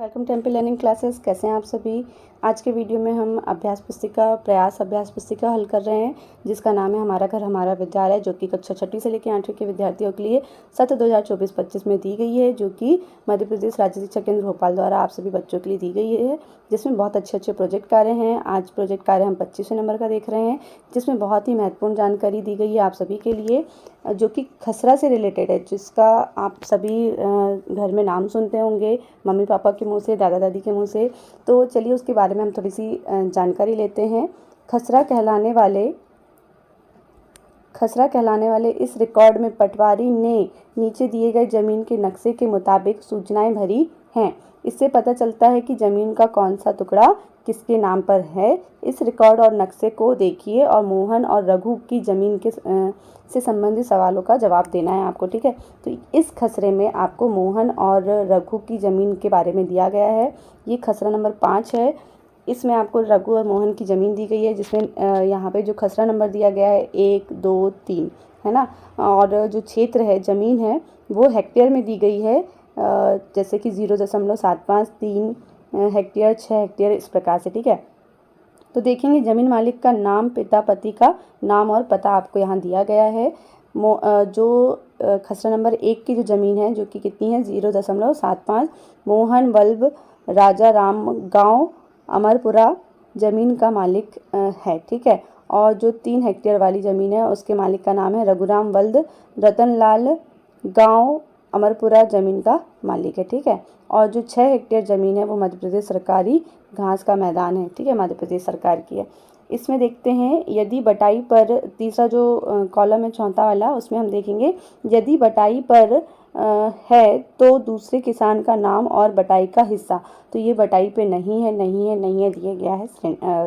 Welcome temple learning classes. कैसे हैं आप सभी। आज के वीडियो में हम अभ्यास पुस्तिका हल कर रहे हैं, जिसका नाम है हमारा घर हमारा विद्यालय, जो कि कक्षा 6वीं से लेकर 8वीं के विद्यार्थियों के लिए सत्र 2024-25 में दी गई है, जो कि मध्य प्रदेश राज्य शिक्षा केंद्र भोपाल द्वारा आप सभी बच्चों के लिए दी गई है, जिसमें बहुत अच्छे प्रोजेक्ट कार्य हैं। आज प्रोजेक्ट कार्य हम 25वें नंबर का देख रहे हैं, जिसमें बहुत ही महत्वपूर्ण जानकारी दी गई है आप सभी के लिए, जो कि खसरा से रिलेटेड है, जिसका आप सभी घर में नाम सुनते होंगे मम्मी पापा के मुंह से, दादा दादी के मुंह से। तो चलिए उसके बारे में हम थोड़ी सी जानकारी लेते हैं। खसरा कहलाने वाले इस रिकॉर्ड में पटवारी ने नीचे दिए गए जमीन के नक्शे के मुताबिक सूचनाएं भरी हैं। इससे पता चलता है कि जमीन का कौन सा टुकड़ा किसके नाम पर है। इस रिकॉर्ड और नक्शे को देखिए और मोहन और रघु की जमीन के से संबंधित सवालों का जवाब देना है आपको, ठीक है। तो इस खसरे में आपको मोहन और रघु की ज़मीन के बारे में दिया गया है। ये खसरा नंबर 5 है। इसमें आपको रघु और मोहन की ज़मीन दी गई है, जिसमें यहाँ पे जो खसरा नंबर दिया गया है 1, 2, 3 है ना। और जो क्षेत्र है, ज़मीन है, वो हेक्टेयर में दी गई है, जैसे कि 0.753 हेक्टेयर, 6 हेक्टेयर, इस प्रकार से, ठीक है। तो देखेंगे ज़मीन मालिक का नाम, पिता पति का नाम और पता आपको यहाँ दिया गया है। जो खसरा नंबर 1 की जो ज़मीन है, जो कि कितनी है 0.75 मोहन वल्लभ राजा राम गांव अमरपुरा ज़मीन का मालिक है, ठीक है। और जो 3 हेक्टेयर वाली ज़मीन है, उसके मालिक का नाम है रघुराम वल्द रतनलाल गांव अमरपुरा ज़मीन का मालिक है, ठीक है। और जो 6 हेक्टेयर ज़मीन है, वो मध्य प्रदेश सरकारी घास का मैदान है, ठीक है, मध्य प्रदेश सरकार की है। इसमें देखते हैं यदि बटाई पर, तीसरा जो कॉलम है चौथा वाला, उसमें हम देखेंगे यदि बटाई पर है तो दूसरे किसान का नाम और बटाई का हिस्सा। तो ये बटाई पे नहीं है दिया गया है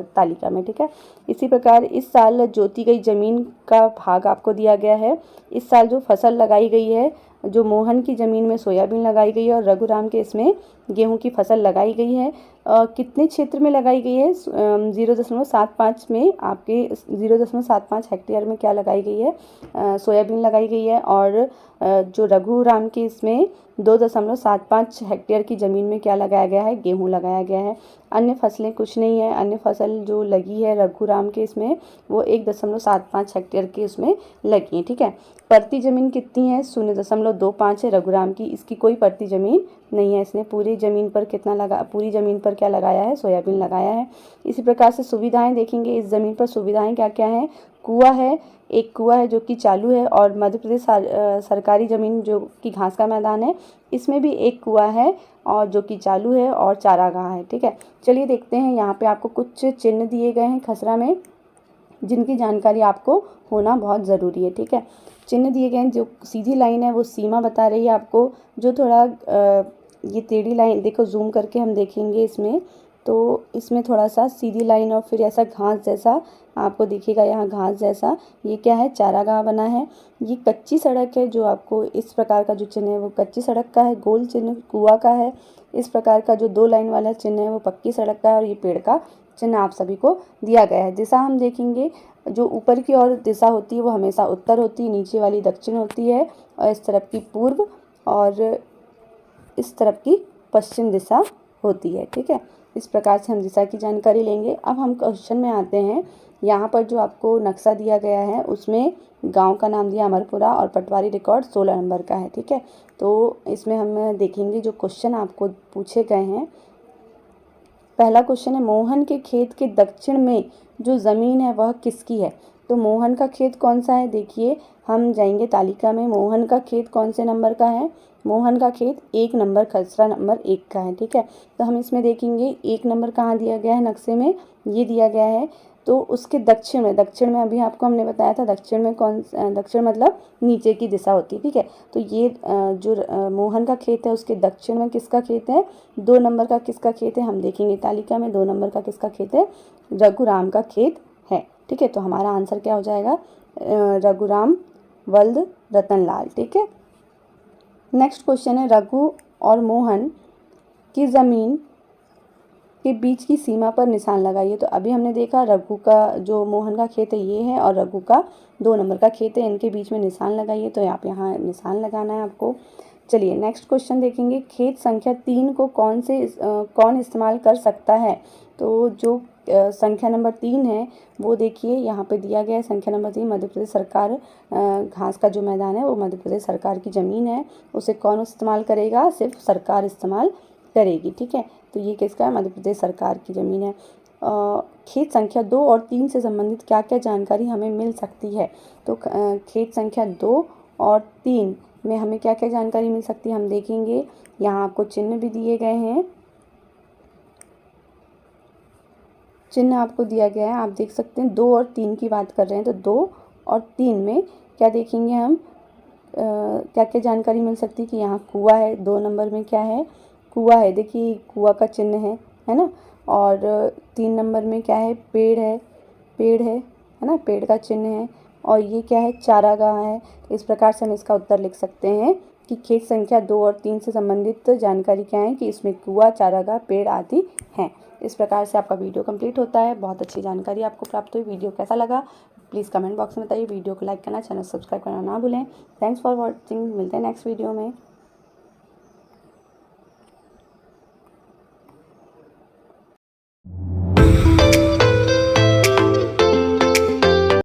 तालिका में, ठीक है। इसी प्रकार इस साल जोती गई जमीन का भाग आपको दिया गया है। इस साल जो फसल लगाई गई है, जो मोहन की ज़मीन में सोयाबीन लगाई गई है और रघुराम के इसमें गेहूं की फसल लगाई गई है। कितने क्षेत्र में लगाई गई है? 0.75 में, आपके 0.75 हेक्टेयर में क्या लगाई गई है? सोयाबीन लगाई गई है। और जो रघुराम के इसमें 2.75 हेक्टेयर की ज़मीन में क्या लगाया गया है? गेहूं लगाया गया है। अन्य फसलें कुछ नहीं है। अन्य फसल जो लगी है रघुराम के इसमें, वो 1.75 हेक्टेयर की उसमें लगी है, ठीक है। पड़ती ज़मीन कितनी है? 0.25 है रघुराम की। इसकी कोई पड़ती ज़मीन नहीं है। इसने पूरी ज़मीन पर क्या लगाया है? सोयाबीन लगाया है। इसी प्रकार से सुविधाएं देखेंगे इस ज़मीन पर। सुविधाएं क्या क्या हैं? कुआं है, एक कुआं है जो कि चालू है, और मध्य प्रदेश सरकारी ज़मीन जो कि घास का मैदान है, इसमें भी एक कुआं है और जो कि चालू है, और चारागाह है, ठीक है। चलिए देखते हैं, यहाँ पे आपको कुछ चिन्ह दिए गए हैं खसरा में, जिनकी जानकारी आपको होना बहुत ज़रूरी है, ठीक है। चिन्ह दिए गए हैं। जो सीधी लाइन है वो सीमा बता रही है आपको। जो थोड़ा ये टेढ़ी लाइन, देखो जूम करके हम देखेंगे इसमें, तो इसमें थोड़ा सा सीधी लाइन और फिर ऐसा घास जैसा आपको दिखेगा, यहाँ घास जैसा, ये क्या है? चारागाह बना है। ये कच्ची सड़क है, जो आपको इस प्रकार का जो चिन्ह है वो कच्ची सड़क का है। गोल चिन्ह कुआं का है। इस प्रकार का जो 2 लाइन वाला चिन्ह है वो पक्की सड़क का है। और ये पेड़ का चिन्ह आप सभी को दिया गया है। दिशा हम देखेंगे, जो ऊपर की ओर दिशा होती है वो हमेशा उत्तर होती है, नीचे वाली दक्षिण होती है, और इस तरफ की पूर्व और इस तरफ की पश्चिम दिशा होती है, ठीक है। इस प्रकार से हम दिशा की जानकारी लेंगे। अब हम क्वेश्चन में आते हैं। यहाँ पर जो आपको नक्शा दिया गया है, उसमें गांव का नाम दिया अमरपुरा और पटवारी रिकॉर्ड 16 नंबर का है, ठीक है। तो इसमें हम देखेंगे जो क्वेश्चन आपको पूछे गए हैं। पहला क्वेश्चन है, मोहन के खेत के दक्षिण में जो ज़मीन है वह किसकी है? तो मोहन का खेत कौन सा है? देखिए, हम जाएंगे तालिका में। मोहन का खेत कौन से नंबर का है? मोहन का खेत 1 नंबर, खसरा नंबर 1 का है, ठीक है। तो हम इसमें देखेंगे 1 नंबर कहाँ दिया गया है नक्शे में? ये दिया गया है। तो उसके दक्षिण में अभी आपको हमने बताया था, दक्षिण मतलब नीचे की दिशा होती है, ठीक है। तो ये जो मोहन का खेत है, उसके दक्षिण में किसका खेत है? 2 नंबर का किसका खेत है? हम देखेंगे तालिका में 2 नंबर का किसका खेत है? रघुराम का खेत है, ठीक है। तो हमारा आंसर क्या हो जाएगा? रघुराम वल्द रतनलाल, ठीक है। नेक्स्ट क्वेश्चन है, रघु और मोहन की ज़मीन के बीच की सीमा पर निशान लगाइए। तो अभी हमने देखा रघु का, जो मोहन का खेत है ये है, और रघु का 2 नंबर का खेत है, इनके बीच में निशान लगाइए। तो आप यहाँ निशान लगाना है आपको। चलिए नेक्स्ट क्वेश्चन देखेंगे, खेत संख्या 3 को कौन इस्तेमाल कर सकता है। तो जो संख्या नंबर 3 है वो देखिए यहाँ पे दिया गया है। संख्या नंबर 3 मध्य प्रदेश सरकार, घास का जो मैदान है वो मध्य प्रदेश सरकार की ज़मीन है, उसे कौन इस्तेमाल करेगा, सिर्फ सरकार इस्तेमाल करेगी। ठीक है, तो ये किसका है, मध्य प्रदेश सरकार की ज़मीन है। खेत संख्या 2 और 3 से संबंधित क्या क्या जानकारी हमें मिल सकती है। तो खेत संख्या 2 और 3 में हमें क्या क्या जानकारी मिल सकती है, हम देखेंगे। यहाँ आपको चिन्ह भी दिए गए हैं, चिन्ह आपको दिया गया है, आप देख सकते हैं। 2 और 3 की बात कर रहे हैं, तो 2 और 3 में क्या देखेंगे हम, क्या क्या जानकारी मिल सकती है कि यहाँ कुआं है। 2 नंबर में क्या है, कुआं है, देखिए कुआं का चिन्ह है ना। और 3 नंबर में क्या है, पेड़ है ना, पेड़ का चिन्ह है। और ये क्या है, चारागाह है। तो इस प्रकार से हम इसका उत्तर लिख सकते हैं कि खेत संख्या 2 और 3 से संबंधित जानकारी क्या है कि इसमें कुआं, चारागाह, पेड़ आदि हैं। इस प्रकार से आपका वीडियो कंप्लीट होता है। बहुत अच्छी जानकारी आपको प्राप्त हुई। वीडियो कैसा लगा प्लीज़ कमेंट बॉक्स में बताइए। वीडियो को लाइक करना, चैनल सब्सक्राइब करना ना भूलें। थैंक्स फॉर वॉचिंग, मिलते हैं नेक्स्ट वीडियो में।